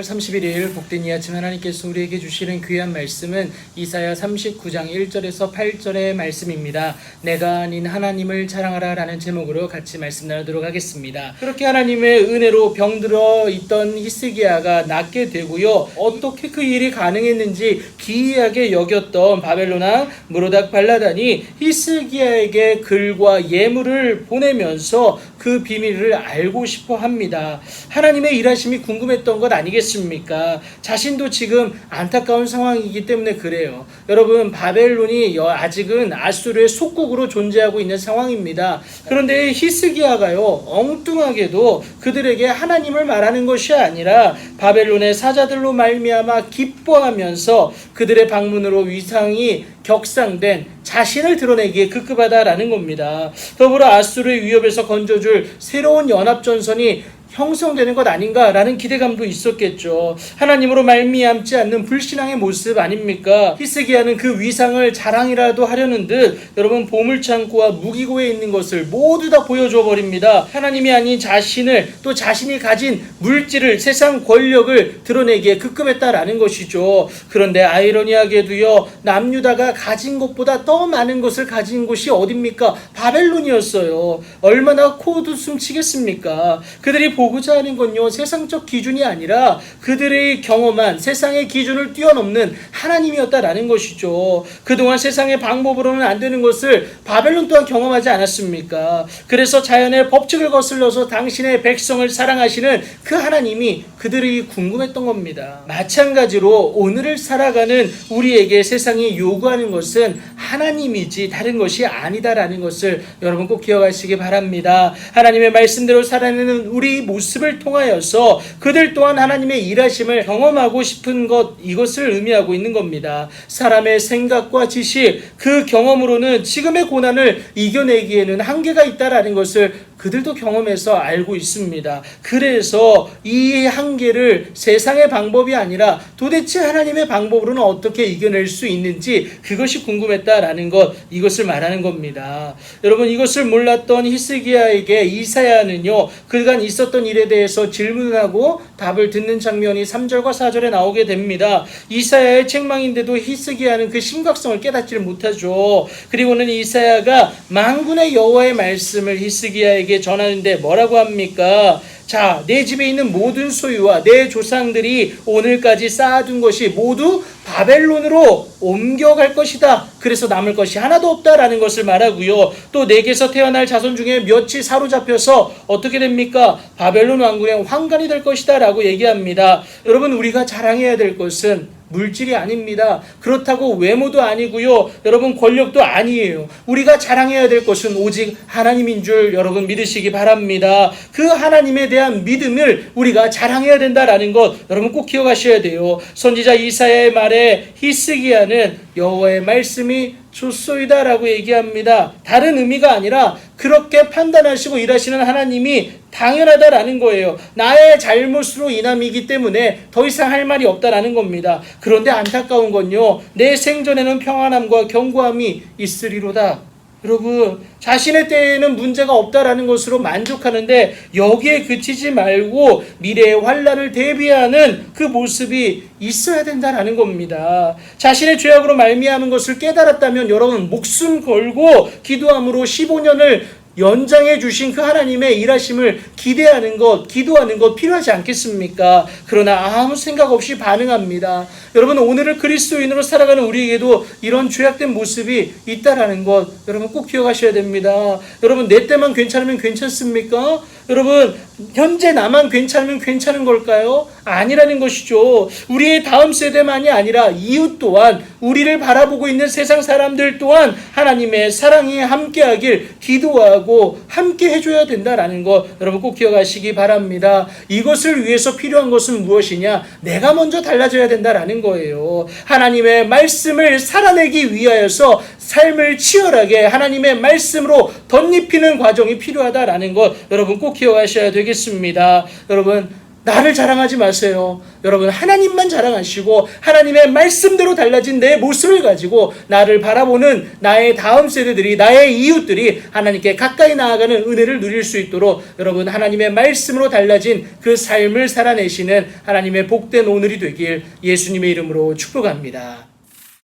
3월 31일 복된 이 아침 하나님께서 우리에게 주시는 귀한 말씀은 이사야 39장 1절에서 8절의 말씀입니다. 내가 아닌 하나님을 자랑하라 라는 제목으로 같이 말씀 나누도록 하겠습니다. 그렇게 하나님의 은혜로 병들어 있던 히스기야가 낫게 되고요. 어떻게 그 일이 가능했는지 기이하게 여겼던 바벨론 왕 무로닥 발라단이 히스기야에게 글과 예물을 보내면서 그 비밀을 알고 싶어 합니다. 하나님의 일하심이 궁금했던 것 아니겠습니까? 자신도 지금 안타까운 상황이기 때문에 그래요. 여러분, 바벨론이 아직은 아수르의 속국으로 존재하고 있는 상황입니다. 그런데 히스기야가요, 엉뚱하게도 그들에게 하나님을 말하는 것이 아니라 바벨론의 사자들로 말미암아 기뻐하면서 그들의 방문으로 위상이 격상된 자신을 드러내기에 급급하다라는 겁니다. 더불어 아수르의 위협에서 건져줄 새로운 연합전선이 형성되는 것 아닌가라는 기대감도 있었겠죠. 하나님으로 말미암지 않는 불신앙의 모습 아닙니까? 히스기야는 그 위상을 자랑이라도 하려는 듯 여러분 보물창고와 무기고에 있는 것을 모두 다 보여줘 버립니다. 하나님이 아닌 자신을, 또 자신이 가진 물질을, 세상 권력을 드러내기에 급급했다라는 것이죠. 그런데 아이러니하게도요, 남유다가 가진 것보다 더 많은 것을 가진 곳이 어딥니까? 바벨론이었어요. 얼마나 코웃음 치겠습니까? 그들이 보고자 하는 건요, 세상적 기준이 아니라 그들의 경험한 세상의 기준을 뛰어넘는 하나님이었다라는 것이죠. 그동안 세상의 방법으로는 안 되는 것을 바벨론 또한 경험하지 않았습니까? 그래서 자연의 법칙을 거슬러서 당신의 백성을 사랑하시는 그 하나님이 그들이 궁금했던 겁니다. 마찬가지로 오늘을 살아가는 우리에게 세상이 요구하는 것은 하나님이지 다른 것이 아니다라는 것을 여러분 꼭 기억하시기 바랍니다. 하나님의 말씀대로 살아내는 우리 모습을 통하여서 그들 또한 하나님의 일하심을 경험하고 싶은 것, 이것을 의미하고 있는 겁니다. 사람의 생각과 지식, 그 경험으로는 지금의 고난을 이겨내기에는 한계가 있다라는 것을 그들도 경험해서 알고 있습니다. 그래서 이 한계를 세상의 방법이 아니라 도대체 하나님의 방법으로는 어떻게 이겨낼 수 있는지 그것이 궁금했다라는 것, 이것을 말하는 겁니다. 여러분, 이것을 몰랐던 히스기야에게 이사야는요, 그간 있었던 일에 대해서 질문하고 답을 듣는 장면이 3절과 4절에 나오게 됩니다. 이사야의 책망인데도 히스기야는 그 심각성을 깨닫지를 못하죠. 그리고는 이사야가 만군의 여호와의 말씀을 히스기야에게 전하는데 뭐라고 합니까? 자, 내 집에 있는 모든 소유와 내 조상들이 오늘까지 쌓아둔 것이 모두 바벨론으로 옮겨갈 것이다. 그래서 남을 것이 하나도 없다라는 것을 말하고요. 또 내게서 태어날 자손 중에 몇이 사로잡혀서 어떻게 됩니까? 바벨론 왕궁의 황관이 될 것이다 라고 얘기합니다. 여러분, 우리가 자랑해야 될 것은 물질이 아닙니다. 그렇다고 외모도 아니고요. 여러분, 권력도 아니에요. 우리가 자랑해야 될 것은 오직 하나님인 줄 여러분 믿으시기 바랍니다. 그 하나님에 대한 믿음을 우리가 자랑해야 된다라는 것 여러분 꼭 기억하셔야 돼요. 선지자 이사야의 말에 히스기야는 여호와의 말씀이 좋소이다라고 얘기합니다. 다른 의미가 아니라 그렇게 판단하시고 일하시는 하나님이 당연하다라는 거예요. 나의 잘못으로 인함이기 때문에 더 이상 할 말이 없다라는 겁니다. 그런데 안타까운 건요, 내 생전에는 평안함과 견고함이 있으리로다. 여러분, 자신의 때에는 문제가 없다라는 것으로 만족하는데 여기에 그치지 말고 미래의 환난을 대비하는 그 모습이 있어야 된다라는 겁니다. 자신의 죄악으로 말미암은 것을 깨달았다면 여러분 목숨 걸고 기도함으로 15년을 연장해 주신 그 하나님의 일하심을 기대하는 것, 기도하는 것 필요하지 않겠습니까? 그러나 아무 생각 없이 반응합니다. 여러분, 오늘을 그리스도인으로 살아가는 우리에게도 이런 죄악된 모습이 있다라는 것 여러분 꼭 기억하셔야 됩니다. 여러분, 내 때만 괜찮으면 괜찮습니까? 여러분, 현재 나만 괜찮으면 괜찮은 걸까요? 아니라는 것이죠. 우리의 다음 세대만이 아니라 이웃 또한, 우리를 바라보고 있는 세상 사람들 또한 하나님의 사랑이 함께하길 기도하고 함께 해줘야 된다라는 것 여러분 꼭 기억하시기 바랍니다. 이것을 위해서 필요한 것은 무엇이냐? 내가 먼저 달라져야 된다라는 거예요. 하나님의 말씀을 살아내기 위하여서 삶을 치열하게 하나님의 말씀으로 덧입히는 과정이 필요하다라는 것 여러분 꼭 기억하셔야 되겠습니다. 여러분, 나를 자랑하지 마세요. 여러분, 하나님만 자랑하시고 하나님의 말씀대로 달라진 내 모습을 가지고 나를 바라보는 나의 다음 세대들이, 나의 이웃들이 하나님께 가까이 나아가는 은혜를 누릴 수 있도록 여러분, 하나님의 말씀으로 달라진 그 삶을 살아내시는 하나님의 복된 오늘이 되길 예수님의 이름으로 축복합니다.